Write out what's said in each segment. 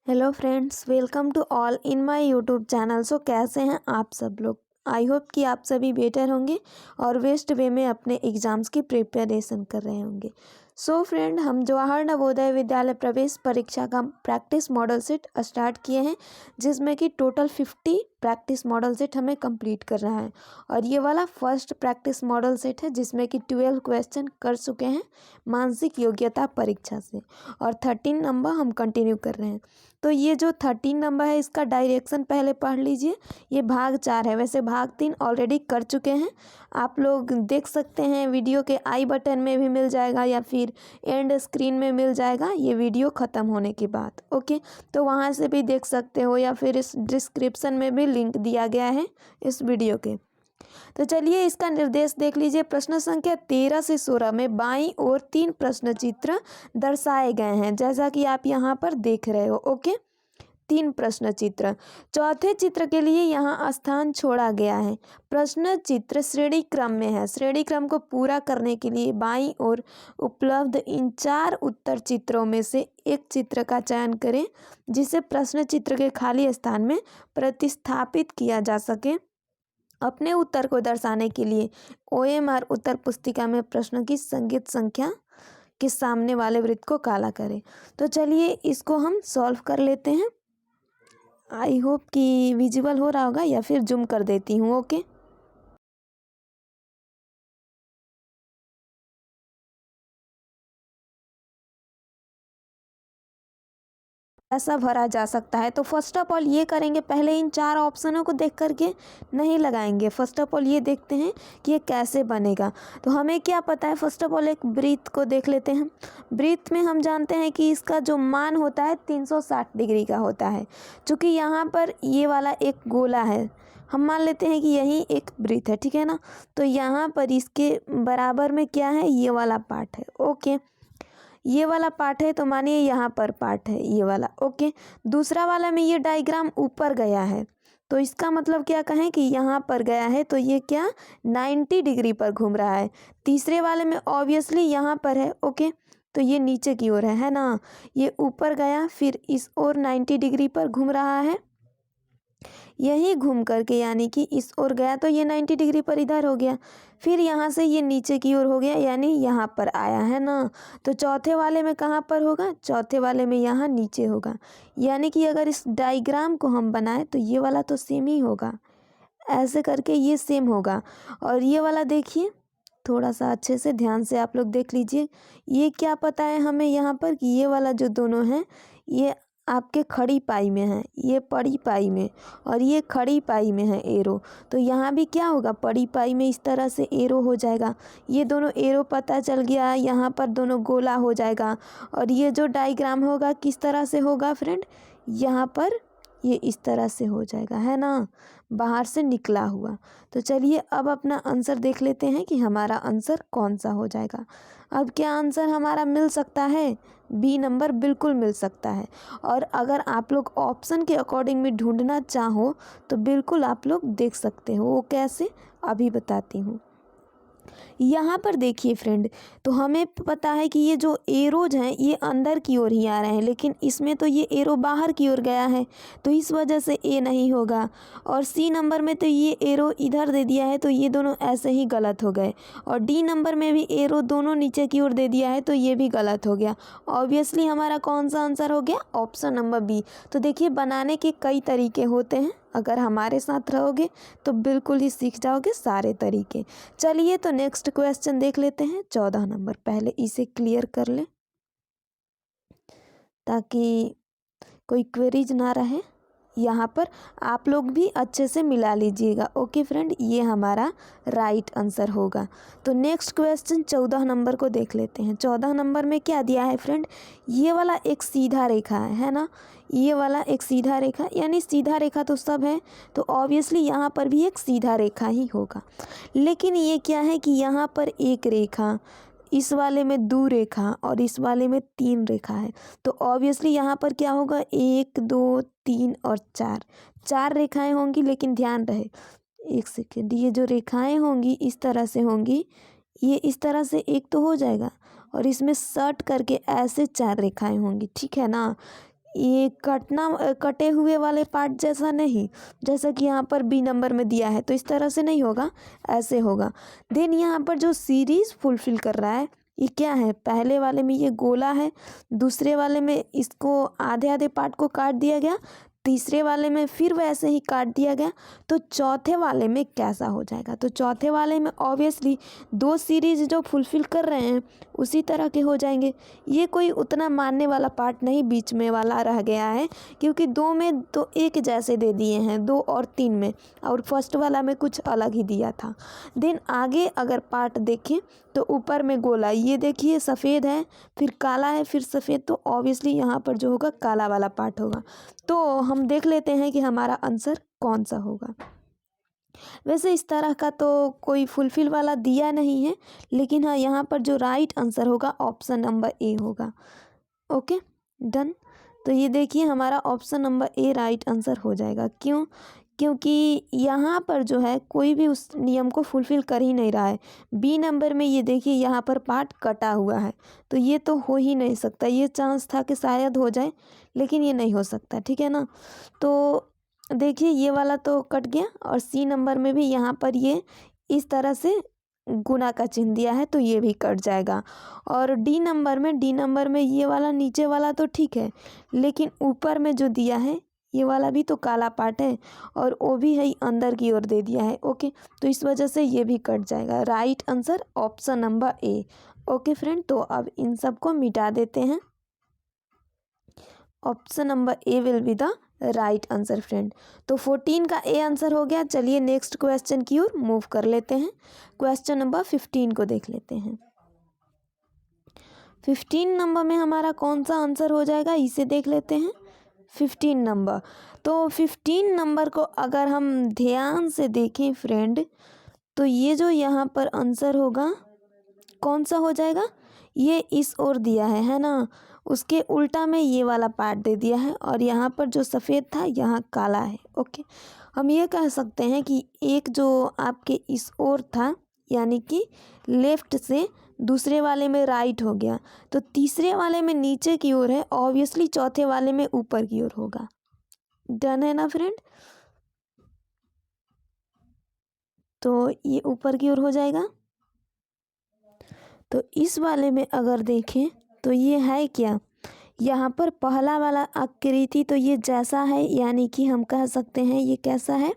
Hello friends, welcome to all in my YouTube channel. So कैसे हैं आप सब लोग। आई होप कि आप सभी बेटर होंगे और बेस्ट वे में अपने एग्ज़ाम्स की प्रिपरेशन कर रहे होंगे। सो फ्रेंड, हम जवाहर नवोदय विद्यालय प्रवेश परीक्षा का प्रैक्टिस मॉडल सेट स्टार्ट किए हैं, जिसमें कि टोटल 50 प्रैक्टिस मॉडल सेट हमें कंप्लीट कर रहा है। और ये वाला फर्स्ट प्रैक्टिस मॉडल सेट है, जिसमें कि 12 क्वेश्चन कर चुके हैं मानसिक योग्यता परीक्षा से, और 13 नंबर हम कंटिन्यू कर रहे हैं। तो ये जो 13 नंबर है, इसका डायरेक्शन पहले पढ़ लीजिए। ये भाग 4 है, वैसे भाग 3 ऑलरेडी कर चुके हैं। आप लोग देख सकते हैं, वीडियो के आई बटन में भी मिल जाएगा या फिर एंड स्क्रीन में मिल जाएगा, ये वीडियो ख़त्म होने के बाद। ओके, तो वहाँ से भी देख सकते हो या फिर इस डिस्क्रिप्शन में भी लिंक दिया गया है इस वीडियो के। तो चलिए इसका निर्देश देख लीजिए। प्रश्न संख्या 13 से 16 में बाईं ओर 3 प्रश्न चित्र दर्शाए गए हैं, जैसा कि आप यहाँ पर देख रहे हो। ओके, 3 प्रश्न चित्र। चौथे चित्र के लिए यहाँ स्थान छोड़ा गया है। प्रश्न चित्र श्रेणी क्रम में है। श्रेणी क्रम को पूरा करने के लिए बाईं ओर उपलब्ध इन 4 उत्तर चित्रों में से एक चित्र का चयन करें, जिसे प्रश्न चित्र के खाली स्थान में प्रतिस्थापित किया जा सके। अपने उत्तर को दर्शाने के लिए OMR उत्तर पुस्तिका में प्रश्न की संगत संख्या के सामने वाले वृत्त को काला करें। तो चलिए इसको हम सॉल्व कर लेते हैं। आई होप कि विजिबल हो रहा होगा, या फिर जूम कर देती हूँ। ओके, ऐसा भरा जा सकता है। तो फर्स्ट ऑफ ऑल ये करेंगे, पहले इन 4 ऑप्शनों को देख करके नहीं लगाएंगे। फर्स्ट ऑफ ऑल ये देखते हैं कि ये कैसे बनेगा। तो हमें क्या पता है, फर्स्ट ऑफ ऑल एक वृत्त को देख लेते हैं। वृत्त में हम जानते हैं कि इसका जो मान होता है 360 डिग्री का होता है। चूँकि यहाँ पर ये वाला एक गोला है, हम मान लेते हैं कि यही एक वृत्त है, ठीक है ना। तो यहाँ पर इसके बराबर में क्या है, ये वाला पार्ट है। ओके, ये वाला पार्ट है, तो मानिए यहाँ पर पार्ट है ये वाला। ओके, दूसरा वाला में ये डायग्राम ऊपर गया है, तो इसका मतलब क्या कहें कि यहाँ पर गया है, तो ये क्या 90 डिग्री पर घूम रहा है। तीसरे वाले में ऑब्वियसली यहाँ पर है। ओके, तो ये नीचे की ओर है ना। ये ऊपर गया, फिर इस ओर 90 डिग्री पर घूम रहा है। यही घूम करके यानी कि इस ओर गया, तो ये 90 डिग्री पर इधर हो गया। फिर यहाँ से ये नीचे की ओर हो गया, यानी यहाँ पर आया है ना। तो चौथे वाले में कहाँ पर होगा, चौथे वाले में यहाँ नीचे होगा। यानी कि अगर इस डायग्राम को हम बनाएं तो ये वाला तो सेम ही होगा, ऐसे करके ये सेम होगा। और ये वाला देखिए, थोड़ा सा अच्छे से ध्यान से आप लोग देख लीजिए। ये क्या पता है हमें यहाँ पर कि ये वाला जो दोनों हैं, ये आपके खड़ी पाई में है, ये पड़ी पाई में, और ये खड़ी पाई में है एरो। तो यहाँ भी क्या होगा, पड़ी पाई में इस तरह से एरो हो जाएगा। ये दोनों एरो पता चल गया, यहाँ पर दोनों गोला हो जाएगा। और ये जो डायग्राम होगा किस तरह से होगा फ्रेंड, यहाँ पर ये इस तरह से हो जाएगा, है ना, बाहर से निकला हुआ। तो चलिए अब अपना आंसर देख लेते हैं कि हमारा आंसर कौन सा हो जाएगा। अब क्या आंसर हमारा मिल सकता है, बी नंबर बिल्कुल मिल सकता है। और अगर आप लोग ऑप्शन के अकॉर्डिंग में ढूंढना चाहो तो बिल्कुल आप लोग देख सकते हो। वो कैसे, अभी बताती हूँ। यहाँ पर देखिए फ्रेंड, तो हमें पता है कि ये जो एरोज हैं ये अंदर की ओर ही आ रहे हैं, लेकिन इसमें तो ये एरो बाहर की ओर गया है, तो इस वजह से ए नहीं होगा। और सी नंबर में तो ये एरो इधर दे दिया है, तो ये दोनों ऐसे ही गलत हो गए। और डी नंबर में भी एरो दोनों नीचे की ओर दे दिया है, तो ये भी गलत हो गया। ऑब्वियसली हमारा कौन सा आंसर हो गया, ऑप्शन नंबर बी। तो देखिए, बनाने के कई तरीके होते हैं, अगर हमारे साथ रहोगे तो बिल्कुल ही सीख जाओगे सारे तरीके। चलिए तो नेक्स्ट क्वेश्चन देख लेते हैं, 14 नंबर। पहले इसे क्लियर कर लें ताकि कोई क्वेरीज ना रहे। यहाँ पर आप लोग भी अच्छे से मिला लीजिएगा। ओके फ्रेंड, ये हमारा राइट आंसर होगा। तो नेक्स्ट क्वेश्चन 14 नंबर को देख लेते हैं। 14 नंबर में क्या दिया है फ्रेंड, ये वाला एक सीधा रेखा है ना। ये वाला एक सीधा रेखा, यानी सीधा रेखा तो सब है, तो ऑब्वियसली यहाँ पर भी एक सीधा रेखा ही होगा। लेकिन ये क्या है कि यहाँ पर एक रेखा, इस वाले में 2 रेखा और इस वाले में 3 रेखा है। तो ऑब्वियसली यहाँ पर क्या होगा, 1 2 3 और 4 रेखाएं होंगी। लेकिन ध्यान रहे, एक सेकेंड, ये जो रेखाएं होंगी इस तरह से होंगी, ये इस तरह से एक तो हो जाएगा, और इसमें शर्ट करके ऐसे 4 रेखाएं होंगी, ठीक है ना। ये कटे हुए वाले पार्ट जैसा नहीं, जैसा कि यहाँ पर बी नंबर में दिया है, तो इस तरह से नहीं होगा, ऐसे होगा। देन यहाँ पर जो सीरीज फुलफिल कर रहा है ये क्या है, पहले वाले में ये गोला है, दूसरे वाले में इसको आधे आधे पार्ट को काट दिया गया, तीसरे वाले में फिर वैसे ही काट दिया गया, तो चौथे वाले में कैसा हो जाएगा। तो चौथे वाले में ऑब्वियसली दो सीरीज जो फुलफिल कर रहे हैं उसी तरह के हो जाएंगे। ये कोई उतना मानने वाला पार्ट नहीं बीच में वाला रह गया है, क्योंकि दो में तो एक जैसे दे दिए हैं, 2 और 3 में, और फर्स्ट वाला में कुछ अलग ही दिया था। देन आगे अगर पार्ट देखें तो ऊपर में गोला, ये देखिए सफ़ेद है, फिर काला है, फिर सफ़ेद, तो ऑब्वियसली यहाँ पर जो होगा काला वाला पार्ट होगा। तो हम देख लेते हैं कि हमारा आंसर कौन सा होगा। वैसे इस तरह का तो कोई फुलफिल वाला दिया नहीं है, लेकिन हाँ यहाँ पर जो राइट आंसर होगा ऑप्शन नंबर ए होगा। Okay done. तो ये देखिए हमारा option number A right answer हो जाएगा। क्यों? क्योंकि यहाँ पर जो है कोई भी उस नियम को फुलफिल कर ही नहीं रहा है। बी नंबर में ये देखिए यहाँ पर पार्ट कटा हुआ है, तो ये तो हो ही नहीं सकता। ये चांस था कि शायद हो जाए, लेकिन ये नहीं हो सकता, ठीक है ना। तो देखिए ये वाला तो कट गया, और सी नंबर में भी यहाँ पर ये इस तरह से गुना का चिन्ह दिया है, तो ये भी कट जाएगा। और डी नंबर में ये वाला नीचे वाला तो ठीक है, लेकिन ऊपर में जो दिया है ये वाला भी तो काला पार्ट है, और वो भी है अंदर की ओर दे दिया है। ओके, तो इस वजह से ये भी कट जाएगा। Right answer option number A. Okay friend, तो अब इन सब को मिटा देते हैं। Option number A will be the right answer friend. तो 14 का ए आंसर हो गया। चलिए नेक्स्ट क्वेश्चन की ओर मूव कर लेते हैं। क्वेश्चन नंबर 15 को देख लेते हैं। 15 नंबर में हमारा कौन सा आंसर हो जाएगा, इसे देख लेते हैं। 15 नंबर, तो 15 नंबर को अगर हम ध्यान से देखें फ्रेंड, तो ये जो यहाँ पर आंसर होगा कौन सा हो जाएगा, ये इस ओर दिया है ना, उसके उल्टा में ये वाला पार्ट दे दिया है, और यहाँ पर जो सफ़ेद था यहाँ काला है। ओके, हम ये कह सकते हैं कि एक जो आपके इस ओर था, यानी कि लेफ़्ट से दूसरे वाले में राइट हो गया, तो तीसरे वाले में नीचे की ओर है, ऑब्वियसली चौथे वाले में ऊपर की ओर होगा। डन है ना फ्रेंड। तो ये ऊपर की ओर हो जाएगा। तो इस वाले में अगर देखें तो ये है क्या, यहाँ पर पहला वाला आकृति तो ये जैसा है, यानी कि हम कह सकते हैं ये कैसा है,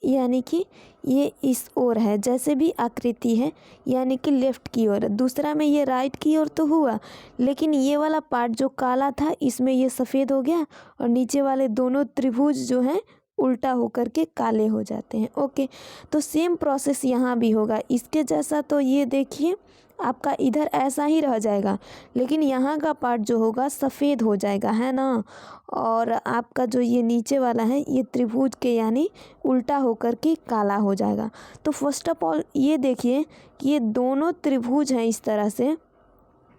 यानी कि ये इस ओर है, जैसे भी आकृति है, यानी कि लेफ़्ट की ओर। दूसरा में ये राइट की ओर तो हुआ, लेकिन ये वाला पार्ट जो काला था इसमें ये सफ़ेद हो गया, और नीचे वाले दोनों त्रिभुज जो हैं उल्टा होकर के काले हो जाते हैं। ओके, तो सेम प्रोसेस यहाँ भी होगा इसके जैसा। तो ये देखिए आपका इधर ऐसा ही रह जाएगा, लेकिन यहाँ का पार्ट जो होगा सफ़ेद हो जाएगा, है ना, और आपका जो ये नीचे वाला है ये त्रिभुज के यानी उल्टा होकर के काला हो जाएगा। तो फर्स्ट ऑफ ऑल ये देखिए कि ये दोनों त्रिभुज हैं, इस तरह से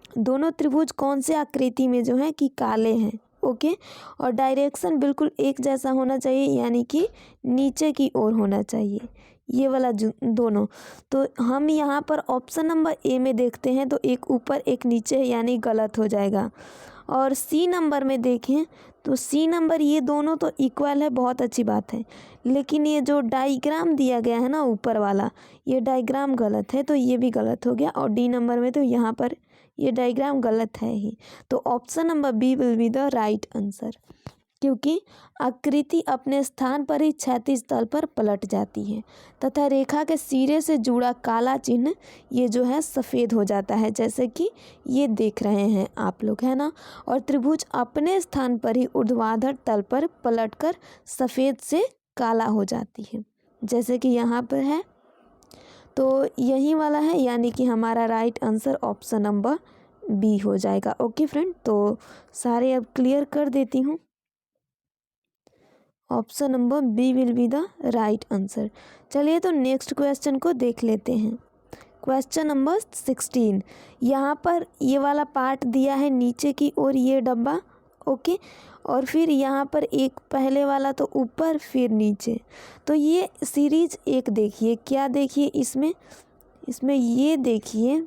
दोनों त्रिभुज कौन से आकृति में जो है कि काले हैं। ओके, और डायरेक्शन बिल्कुल एक जैसा होना चाहिए, यानी कि नीचे की ओर होना चाहिए ये वाला दोनों। तो हम यहाँ पर ऑप्शन नंबर ए में देखते हैं तो एक ऊपर एक नीचे, यानी गलत हो जाएगा। और सी नंबर में देखें तो सी नंबर ये दोनों तो इक्वल है, बहुत अच्छी बात है, लेकिन ये जो डायग्राम दिया गया है ना ऊपर वाला, ये डायग्राम गलत है, तो ये भी गलत हो गया। और डी नंबर में तो यहाँ पर ये डायग्राम गलत है ही। तो option number B will be the right answer, क्योंकि आकृति अपने स्थान पर ही क्षैतिज तल पर पलट जाती है तथा रेखा के सिरे से जुड़ा काला चिन्ह ये जो है सफ़ेद हो जाता है, जैसे कि ये देख रहे हैं आप लोग, है ना। और त्रिभुज अपने स्थान पर ही ऊर्ध्वाधर तल पर पलटकर सफ़ेद से काला हो जाती है, जैसे कि यहाँ पर है। तो यही वाला है, यानी कि हमारा right answer option number B हो जाएगा। ओके फ्रेंड, तो सारे अब क्लियर कर देती हूँ। Option number B will be the right answer. चलिए तो नेक्स्ट क्वेश्चन को देख लेते हैं। क्वेश्चन नंबर 16, यहाँ पर ये वाला पार्ट दिया है नीचे की ओर, ये डब्बा। ओके, और फिर यहाँ पर एक पहले वाला तो ऊपर फिर नीचे। तो ये सीरीज एक देखिए, क्या देखिए इसमें ये देखिए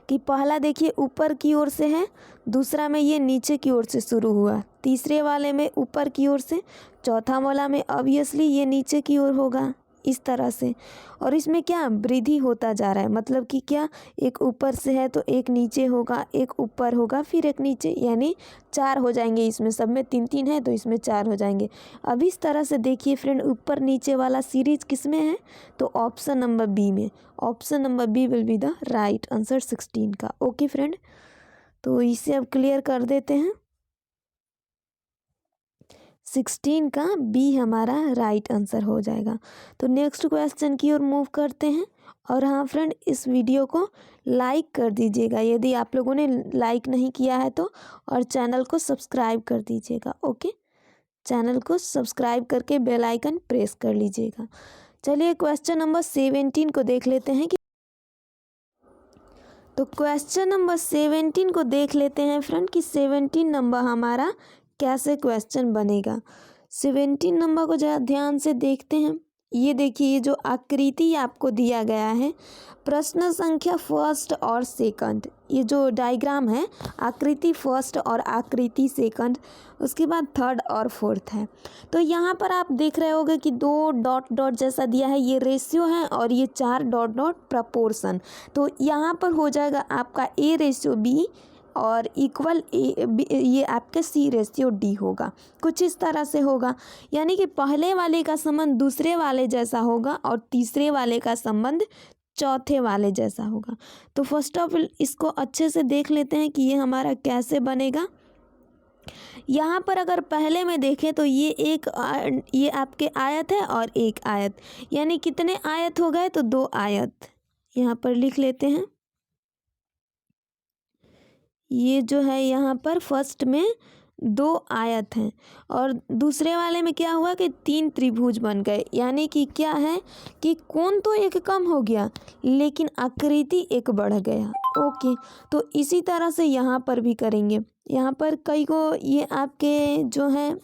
कि पहला देखिए ऊपर की ओर से है, दूसरा में ये नीचे की ओर से शुरू हुआ, तीसरे वाले में ऊपर की ओर से, चौथा वाला में ऑब्वियसली ये नीचे की ओर होगा इस तरह से। और इसमें क्या वृद्धि होता जा रहा है, मतलब कि क्या एक ऊपर से है तो एक नीचे होगा, एक ऊपर होगा, फिर एक नीचे, यानी 4 हो जाएंगे। इसमें सब में 3-3 है तो इसमें 4 हो जाएंगे। अब इस तरह से देखिए फ्रेंड, ऊपर नीचे वाला सीरीज किस में है, तो ऑप्शन नंबर बी में। Option number B will be the right answer 16 का। ओके फ्रेंड, तो इसे अब क्लियर कर देते हैं। 16 का बी हमारा राइट आंसर हो जाएगा। तो नेक्स्ट क्वेश्चन की ओर मूव करते हैं। और हाँ फ्रेंड, इस वीडियो को लाइक कर दीजिएगा यदि आप लोगों ने लाइक नहीं किया है तो, और चैनल को सब्सक्राइब कर दीजिएगा। ओके, चैनल को सब्सक्राइब करके बेल आइकन प्रेस कर लीजिएगा। चलिए क्वेश्चन नंबर 17 को देख लेते हैं कि, तो क्वेश्चन नंबर 17 को देख लेते हैं फ्रेंड कि 17 नंबर हमारा कैसे क्वेश्चन बनेगा। 17 नंबर को जरा ध्यान से देखते हैं। ये देखिए, ये जो आकृति आपको दिया गया है, प्रश्न संख्या फर्स्ट और सेकंड, ये जो डायग्राम है, आकृति फर्स्ट और आकृति सेकंड, उसके बाद थर्ड और फोर्थ है। तो यहाँ पर आप देख रहे होंगे कि 2 डॉट डॉट जैसा दिया है, ये रेशियो है, और ये 4 डॉट डॉट प्रपोर्शन। तो यहाँ पर हो जाएगा आपका A/B और इक्वल ये आपके C/D होगा, कुछ इस तरह से होगा। यानी कि पहले वाले का संबंध दूसरे वाले जैसा होगा और तीसरे वाले का संबंध चौथे वाले जैसा होगा। तो फर्स्ट ऑफ ऑल इसको अच्छे से देख लेते हैं कि ये हमारा कैसे बनेगा। यहाँ पर अगर पहले में देखें तो ये आपके आयत है और एक आयत, यानी कितने आयत हो गए, तो 2 आयत यहाँ पर लिख लेते हैं। ये जो है यहाँ पर फर्स्ट में 2 आयत हैं, और दूसरे वाले में क्या हुआ कि 3 त्रिभुज बन गए। यानी कि क्या है कि कोण तो एक कम हो गया लेकिन आकृति एक बढ़ गया। ओके, तो इसी तरह से यहाँ पर भी करेंगे। यहाँ पर कई को ये आपके जो है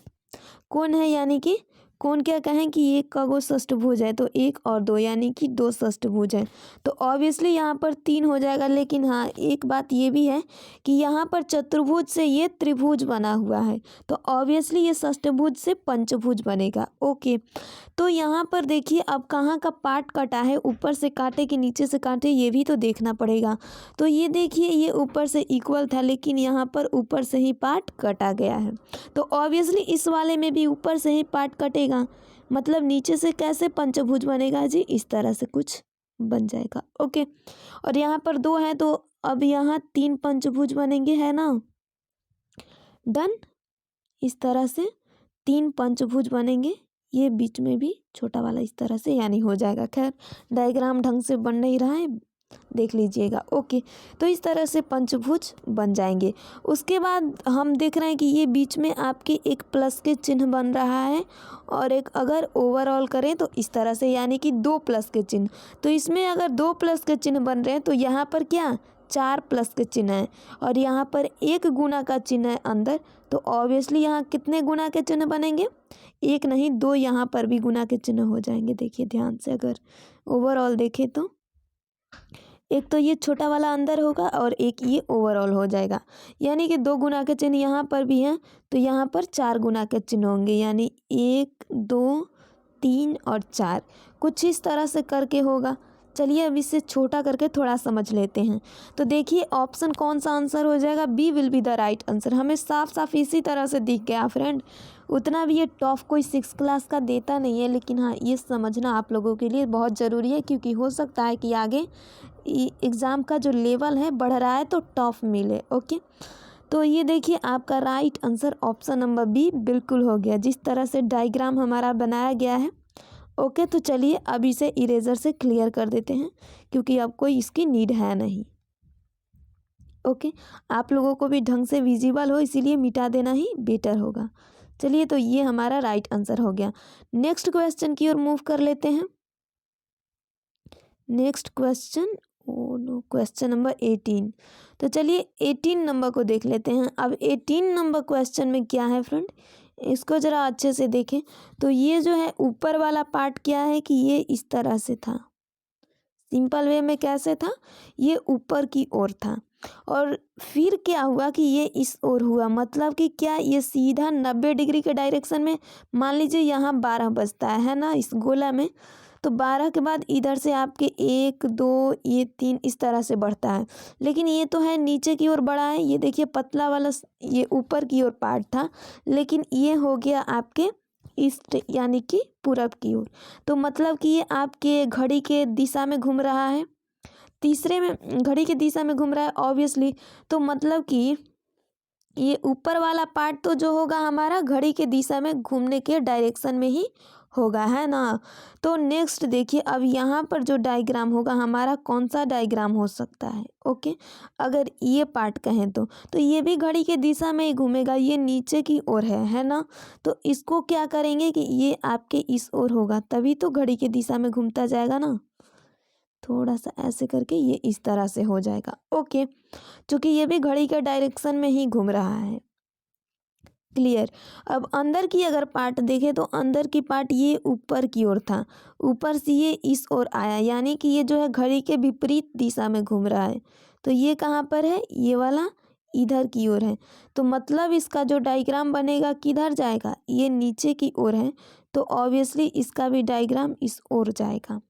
कोण है, यानी कि कोण क्या कहें कि एक का गो षष्ठभुज है, तो 1 और 2 यानी कि 2 षष्ठभुज है। तो ऑब्वियसली यहाँ पर 3 हो जाएगा। लेकिन हाँ, एक बात ये भी है कि यहाँ पर चतुर्भुज से ये त्रिभुज बना हुआ है, तो ऑब्वियसली ये षष्ठभुज से पंचभुज बनेगा। ओके, तो यहाँ पर देखिए अब कहाँ का पार्ट कटा है, ऊपर से काटे कि नीचे से काटे, ये भी तो देखना पड़ेगा। तो ये देखिए, ये ऊपर से इक्वल था लेकिन यहाँ पर ऊपर से ही पार्ट कटा गया है, तो ऑब्वियसली इस वाले में भी ऊपर से ही पार्ट कटेगा, मतलब नीचे से कैसे पंचभुज बनेगा जी, इस तरह से कुछ बन जाएगा। ओके, और यहाँ पर 2 है तो अब यहाँ 3 पंचभुज बनेंगे, है ना, डन। इस तरह से 3 पंचभुज बनेंगे, ये बीच में भी छोटा वाला इस तरह से, यानी हो जाएगा। खैर डायग्राम ढंग से बन नहीं रहा है, देख लीजिएगा। ओके, तो इस तरह से पंचभुज बन जाएंगे। उसके बाद हम देख रहे हैं कि ये बीच में आपके एक प्लस के चिन्ह बन रहा है, और एक अगर ओवरऑल करें तो इस तरह से, यानी कि 2 प्लस के चिन्ह। तो इसमें अगर 2 प्लस के चिन्ह बन रहे हैं तो यहाँ पर क्या 4 प्लस के चिन्ह है, और यहाँ पर 1 गुना का चिन्ह है अंदर, तो ऑब्वियसली यहाँ कितने गुना के चिन्ह बनेंगे, 1 नहीं 2, यहाँ पर भी गुना के चिन्ह हो जाएंगे। देखिए ध्यान से, अगर ओवरऑल देखें तो एक तो ये छोटा वाला अंदर होगा और एक ये ओवरऑल हो जाएगा, यानी कि 2 गुना के चिन्ह यहाँ पर भी हैं, तो यहाँ पर 4 गुना के चिन्ह होंगे, यानी 1 2 3 और 4, कुछ इस तरह से करके होगा। चलिए अब इसे छोटा करके थोड़ा समझ लेते हैं। तो देखिए ऑप्शन कौन सा आंसर हो जाएगा, B will be the right answer. हमें साफ साफ इसी तरह से दिख गया फ्रेंड। उतना भी ये टॉप कोई 6 क्लास का देता नहीं है, लेकिन हाँ ये समझना आप लोगों के लिए बहुत ज़रूरी है, क्योंकि हो सकता है कि आगे एग्ज़ाम का जो लेवल है बढ़ रहा है तो टॉप मिले। ओके, तो ये देखिए आपका right answer option number B बिल्कुल हो गया, जिस तरह से डायग्राम हमारा बनाया गया है। ओके, तो चलिए अब इसे इरेज़र से क्लियर कर देते हैं, क्योंकि अब कोई इसकी नीड है नहीं। ओके, आप लोगों को भी ढंग से विजिबल हो, इसीलिए मिटा देना ही बेटर होगा। चलिए, तो ये हमारा राइट आंसर हो गया। नेक्स्ट क्वेश्चन की ओर मूव कर लेते हैं। Next question, question number 18। तो चलिए 18 नंबर को देख लेते हैं। अब 18 नंबर क्वेश्चन में क्या है फ्रेंड, इसको ज़रा अच्छे से देखें। तो ये जो है ऊपर वाला पार्ट क्या है कि ये इस तरह से था, सिंपल वे में कैसे था, ये ऊपर की ओर था और फिर क्या हुआ कि ये इस ओर हुआ, मतलब कि क्या ये सीधा 90 डिग्री के डायरेक्शन में, मान लीजिए यहाँ 12 बजता है ना इस गोला में, तो 12 के बाद इधर से आपके 1 2 ये 3 इस तरह से बढ़ता है, लेकिन ये तो है नीचे की ओर बढ़ा है। ये देखिए पतला वाला ये ऊपर की ओर पार्ट था, लेकिन ये हो गया आपके ईस्ट यानी कि पूरब की ओर, तो मतलब कि ये आपके घड़ी के दिशा में घूम रहा है, तीसरे में घड़ी की दिशा में घूम रहा है ऑब्वियसली। तो मतलब कि ये ऊपर वाला पार्ट तो जो होगा हमारा घड़ी के दिशा में घूमने के डायरेक्शन में ही होगा, है ना। तो नेक्स्ट देखिए, अब यहाँ पर जो डायग्राम होगा हमारा कौन सा डायग्राम हो सकता है। ओके, अगर ये पार्ट कहें तो ये भी घड़ी के दिशा में ही घूमेगा, ये नीचे की ओर है ना। तो इसको क्या करेंगे कि ये आपके इस ओर होगा, तभी तो घड़ी के दिशा में घूमता जाएगा ना। थोड़ा सा ऐसे करके ये इस तरह से हो जाएगा। ओके, क्योंकि ये भी घड़ी के डायरेक्शन में ही घूम रहा है। क्लियर। अब अंदर की अगर पार्ट देखें तो अंदर की पार्ट ये ऊपर की ओर था, ऊपर से ये इस ओर आया, यानी कि ये जो है घड़ी के विपरीत दिशा में घूम रहा है। तो ये कहाँ पर है, ये वाला इधर की ओर है, तो मतलब इसका जो डायग्राम बनेगा किधर जाएगा, ये नीचे की ओर है, तो ऑब्वियसली इसका भी डायग्राम इस ओर जाएगा।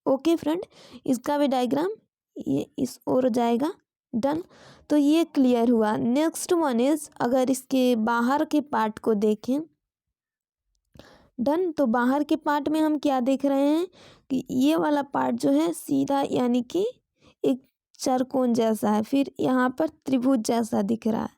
ओके फ्रेंड, इसका भी डायग्राम ये इस ओर जाएगा। डन, तो ये क्लियर हुआ। नेक्स्ट वन इज, अगर इसके बाहर के पार्ट को देखें, डन, तो बाहर के पार्ट में हम क्या देख रहे हैं कि ये वाला पार्ट जो है सीधा यानी कि एक चारकोन जैसा है, फिर यहाँ पर त्रिभुज जैसा दिख रहा है,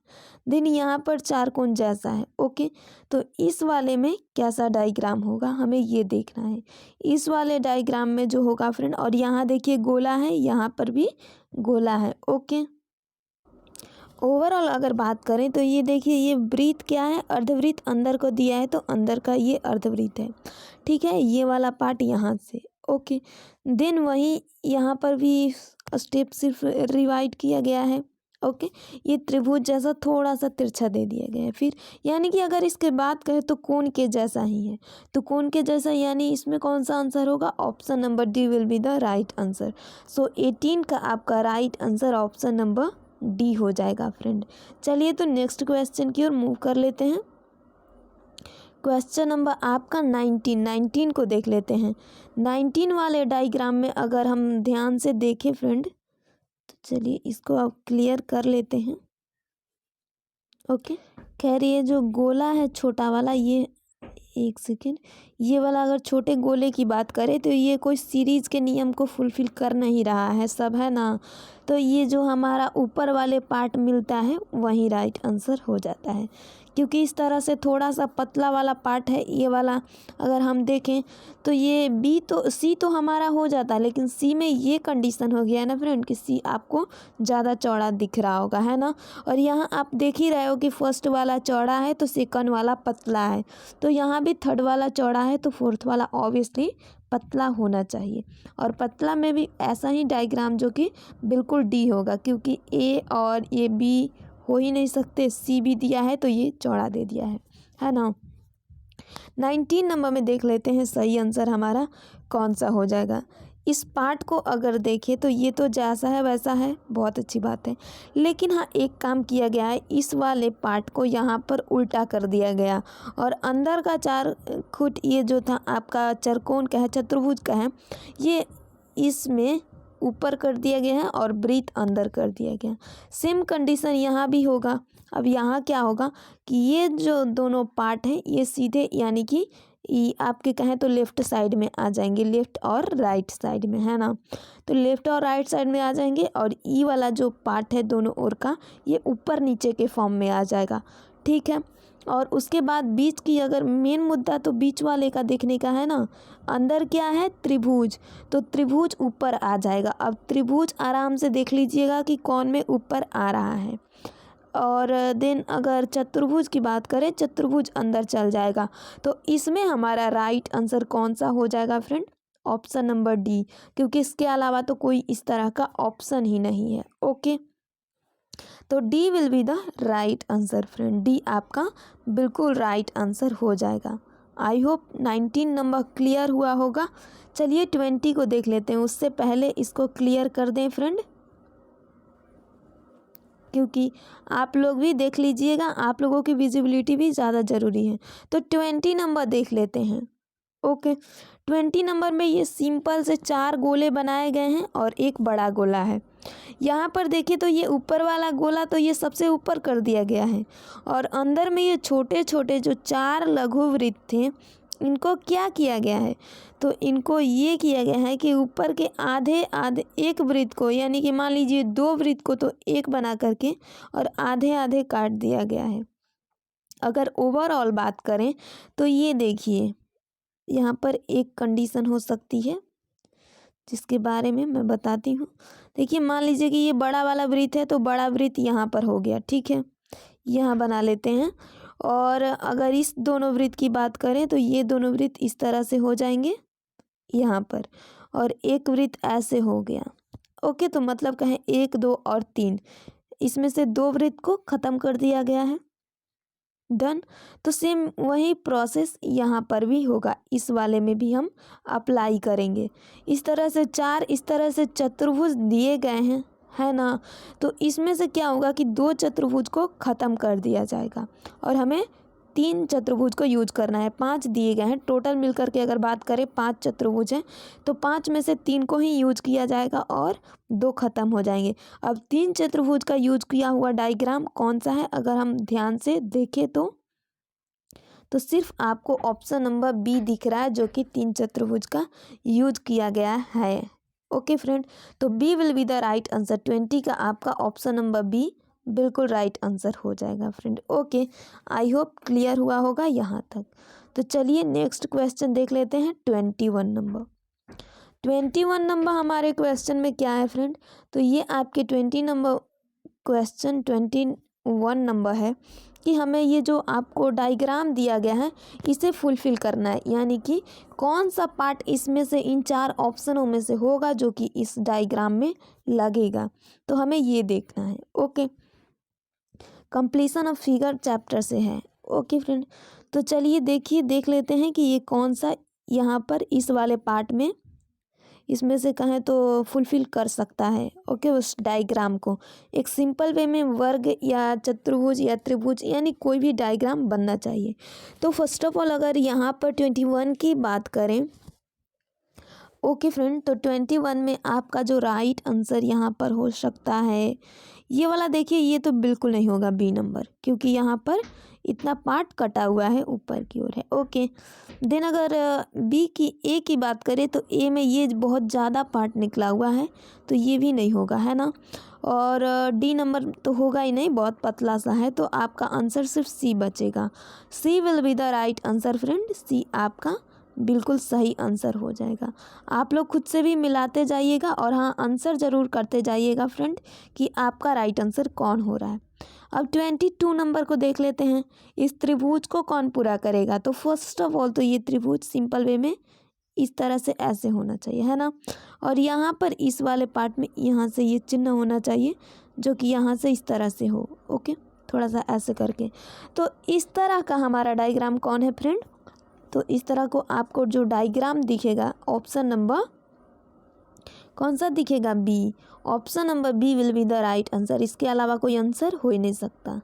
देन यहाँ पर चारकोन जैसा है। ओके, तो इस वाले में कैसा डायग्राम होगा हमें ये देखना है। इस वाले डायग्राम में जो होगा फ्रेंड, और यहाँ देखिए गोला है, यहाँ पर भी गोला है। ओके, ओवरऑल अगर बात करें तो ये देखिए, ये वृत्त क्या है, अर्धवृत्त अंदर को दिया है, तो अंदर का ये अर्धवृत्त है। ठीक है, ये वाला पार्ट यहाँ से। ओके, देन वही यहाँ पर भी स्टेप सिर्फ रिवाइड किया गया है। ओके, ये त्रिभुज जैसा थोड़ा सा तिरछा दे दिया गया है, फिर यानी कि अगर इसके बात करें तो कोण के जैसा ही है, तो कोण के जैसा यानी इसमें कौन सा आंसर होगा, option number D will be the right answer. So 18 का आपका right answer option number D हो जाएगा फ्रेंड। चलिए तो नेक्स्ट क्वेश्चन की ओर मूव कर लेते हैं। क्वेश्चन नंबर आपका 19 को देख लेते हैं। 19 वाले डायग्राम में अगर हम ध्यान से देखें फ्रेंड, तो चलिए इसको अब क्लियर कर लेते हैं। ओके, खैर ये जो गोला है छोटा वाला, ये एक सेकेंड, ये वाला अगर छोटे गोले की बात करें तो ये कोई सीरीज के नियम को फुलफिल कर नहीं रहा है सब, है ना। तो ये जो हमारा ऊपर वाले पार्ट मिलता है वही राइट आंसर हो जाता है, क्योंकि इस तरह से थोड़ा सा पतला वाला पार्ट है ये वाला। अगर हम देखें तो ये बी तो सी तो हमारा हो जाता है, लेकिन सी में ये कंडीशन हो गया है ना फ्रेंड कि सी आपको ज़्यादा चौड़ा दिख रहा होगा, है ना। और यहाँ आप देख ही रहे हो कि फर्स्ट वाला चौड़ा है तो सेकंड वाला पतला है, तो यहाँ भी थर्ड वाला चौड़ा है तो फोर्थ वाला ऑब्वियसली पतला होना चाहिए। और पतला में भी ऐसा ही डायग्राम जो कि बिल्कुल डी होगा, क्योंकि ए और ये बी हो ही नहीं सकते, सी भी दिया है तो ये चौड़ा दे दिया है ना। 19 नंबर में देख लेते हैं सही आंसर हमारा कौन सा हो जाएगा। इस पार्ट को अगर देखें तो ये तो जैसा है वैसा है, बहुत अच्छी बात है, लेकिन हाँ एक काम किया गया है, इस वाले पार्ट को यहाँ पर उल्टा कर दिया गया, और अंदर का 4 फुट ये जो था आपका चरकोन का है, चतुर्भुज का है, ये इसमें ऊपर कर दिया गया है और वृत्त अंदर कर दिया गया। सेम कंडीशन यहाँ भी होगा। अब यहाँ क्या होगा कि ये जो दोनों पार्ट हैं ये सीधे यानी कि आपके कहें तो लेफ़्ट साइड में आ जाएंगे, लेफ़्ट और राइट साइड में, है ना। तो लेफ़्ट और राइट साइड में आ जाएंगे, और ई वाला जो पार्ट है दोनों ओर का ये ऊपर नीचे के फॉर्म में आ जाएगा। ठीक है, और उसके बाद बीच की अगर मेन मुद्दा तो बीच वाले का देखने का है ना। अंदर क्या है, त्रिभुज, तो त्रिभुज ऊपर आ जाएगा। अब त्रिभुज आराम से देख लीजिएगा कि कौन में ऊपर आ रहा है। और देन अगर चतुर्भुज की बात करें, चतुर्भुज अंदर चल जाएगा, तो इसमें हमारा राइट आंसर कौन सा हो जाएगा फ्रेंड, ऑप्शन नंबर डी, क्योंकि इसके अलावा तो कोई इस तरह का ऑप्शन ही नहीं है। ओके, तो D will be the right answer friend, D आपका बिल्कुल राइट आंसर हो जाएगा। आई होप 19 नंबर क्लियर हुआ होगा। चलिए 20 को देख लेते हैं, उससे पहले इसको क्लियर कर दें फ्रेंड, क्योंकि आप लोग भी देख लीजिएगा, आप लोगों की विजिबिलिटी भी ज़्यादा ज़रूरी है। तो 20 नंबर देख लेते हैं। ओके, 20 नंबर में ये सिंपल से 4 गोले बनाए गए हैं और एक बड़ा गोला है। यहाँ पर देखिए तो ये ऊपर वाला गोला तो ये सबसे ऊपर कर दिया गया है, और अंदर में ये छोटे छोटे जो 4 लघु वृत्त थे, इनको क्या किया गया है, तो इनको ये किया गया है कि ऊपर के आधे आधे एक वृत्त को, यानी कि मान लीजिए 2 वृत्त को तो एक बना करके और आधे आधे काट दिया गया है। अगर ओवरऑल बात करें तो ये देखिए यहाँ पर एक कंडीशन हो सकती है जिसके बारे में मैं बताती हूँ। देखिए मान लीजिए कि ये बड़ा वाला वृत्त है, तो बड़ा वृत्त यहाँ पर हो गया, ठीक है, यहाँ बना लेते हैं। और अगर इस दोनों वृत्त की बात करें तो ये दोनों वृत्त इस तरह से हो जाएंगे यहाँ पर, और एक वृत्त ऐसे हो गया। ओके, तो मतलब कहें 1 2 और 3, इसमें से 2 वृत्त को ख़त्म कर दिया गया है। डन। तो सेम वही प्रोसेस यहाँ पर भी होगा, इस वाले में भी हम अप्लाई करेंगे। इस तरह से 4 इस तरह से चतुर्भुज दिए गए हैं, है ना। तो इसमें से क्या होगा कि 2 चतुर्भुज को ख़त्म कर दिया जाएगा और हमें 3 चतुर्भुज को यूज करना है। 5 दिए गए हैं टोटल मिलकर के, अगर बात करें 5 चतुर्भुज हैं तो 5 में से 3 को ही यूज किया जाएगा और 2 खत्म हो जाएंगे। अब 3 चतुर्भुज का यूज किया हुआ डायग्राम कौन सा है, अगर हम ध्यान से देखें तो सिर्फ आपको ऑप्शन नंबर बी दिख रहा है, जो कि 3 चतुर्भुज का यूज किया गया है। ओके फ्रेंड, तो B will be the right answer. 20 का आपका ऑप्शन नंबर बी बिल्कुल राइट आंसर हो जाएगा friend. Okay, I hope clear हुआ होगा यहाँ तक। तो चलिए नेक्स्ट क्वेश्चन देख लेते हैं। 21 नंबर 21 नंबर हमारे क्वेश्चन में क्या है फ्रेंड, तो ये आपके 20 नंबर क्वेश्चन 21 नंबर है कि हमें ये जो आपको डायग्राम दिया गया है इसे फुलफिल करना है, यानी कि कौन सा पार्ट इसमें से इन 4 ऑप्शनों में से होगा जो कि इस डायग्राम में लगेगा, तो हमें ये देखना है। Okay, completion of figure chapter से है। ओके फ्रेंड, तो चलिए देख लेते हैं कि ये कौन सा यहाँ पर इस वाले पार्ट में इसमें से कहें तो फुलफिल कर सकता है। ओके, उस डायग्राम को एक सिंपल वे में वर्ग या चतुर्भुज या त्रिभुज यानी कोई भी डायग्राम बनना चाहिए। तो फर्स्ट ऑफ ऑल अगर यहाँ पर 21 की बात करें, ओके फ्रेंड, तो 21 में आपका जो राइट आंसर यहाँ पर हो सकता है ये वाला। देखिए ये तो बिल्कुल नहीं होगा बी नंबर, क्योंकि यहाँ पर इतना पार्ट कटा हुआ है ऊपर की ओर है। ओके, देन अगर बी की ए की बात करें तो ए में ये बहुत ज़्यादा पार्ट निकला हुआ है, तो ये भी नहीं होगा, है ना। और डी नंबर तो होगा ही नहीं, बहुत पतला सा है, तो आपका आंसर सिर्फ सी बचेगा। C will be the right answer friend, C आपका बिल्कुल सही आंसर हो जाएगा। आप लोग खुद से भी मिलाते जाइएगा और हाँ आंसर ज़रूर करते जाइएगा फ्रेंड कि आपका राइट आंसर कौन हो रहा है। अब 22 नंबर को देख लेते हैं, इस त्रिभुज को कौन पूरा करेगा। तो फर्स्ट ऑफ ऑल तो ये त्रिभुज सिंपल वे में इस तरह से ऐसे होना चाहिए, है ना, और यहाँ पर इस वाले पार्ट में यहाँ से ये चिन्ह होना चाहिए जो कि यहाँ से इस तरह से हो। ओके, थोड़ा सा ऐसे करके, तो इस तरह का हमारा डायग्राम कौन है फ्रेंड, तो इस तरह को आपको जो डायग्राम दिखेगा ऑप्शन नंबर कौन सा दिखेगा, B. Option number B will be the right answer, इसके अलावा कोई आंसर हो ही नहीं सकता।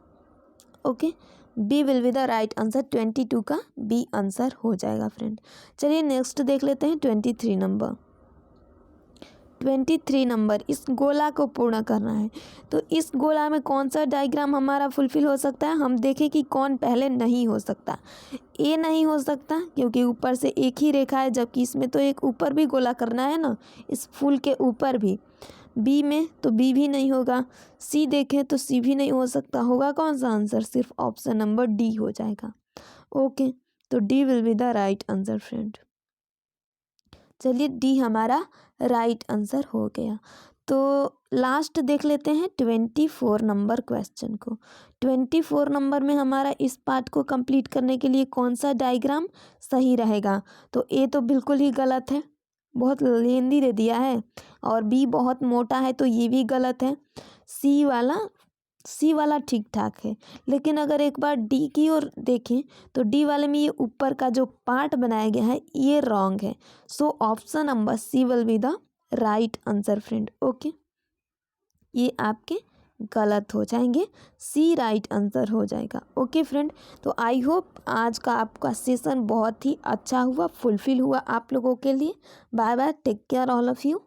Okay, B will be the right answer, 22 का बी आंसर हो जाएगा फ्रेंड। चलिए नेक्स्ट देख लेते हैं 23 नंबर। 23 नंबर, इस गोला को पूर्ण करना है। तो इस गोला में कौन सा डायग्राम हमारा फुलफिल हो सकता है, हम देखें कि कौन पहले नहीं हो सकता। ए नहीं हो सकता क्योंकि ऊपर से एक ही रेखा है, जबकि इसमें तो एक ऊपर भी गोला करना है ना, इस फूल के ऊपर भी। बी में तो बी भी नहीं होगा। सी देखें तो सी भी नहीं हो सकता। होगा कौन सा आंसर, सिर्फ ऑप्शन नंबर डी हो जाएगा। ओके, तो D will be the right answer friend. चलिए डी हमारा राइट आंसर हो गया। तो लास्ट देख लेते हैं 24 नंबर क्वेश्चन को। 24 नंबर में हमारा इस पार्ट को कंप्लीट करने के लिए कौन सा डायग्राम सही रहेगा। तो ए तो बिल्कुल ही गलत है, बहुत लेंदी दे दिया है, और बी बहुत मोटा है तो ये भी गलत है। सी वाला सी वाला ठीक ठाक है, लेकिन अगर एक बार डी की ओर देखें तो डी वाले में ये ऊपर का जो पार्ट बनाया गया है ये रॉन्ग है। So option number C will be the right answer friend. Okay, ये आपके गलत हो जाएंगे, सी राइट आंसर हो जाएगा। ओके फ्रेंड, तो आई होप आज का आपका सेशन बहुत ही अच्छा हुआ, फुलफिल हुआ आप लोगों के लिए। Bye bye, take care all of you.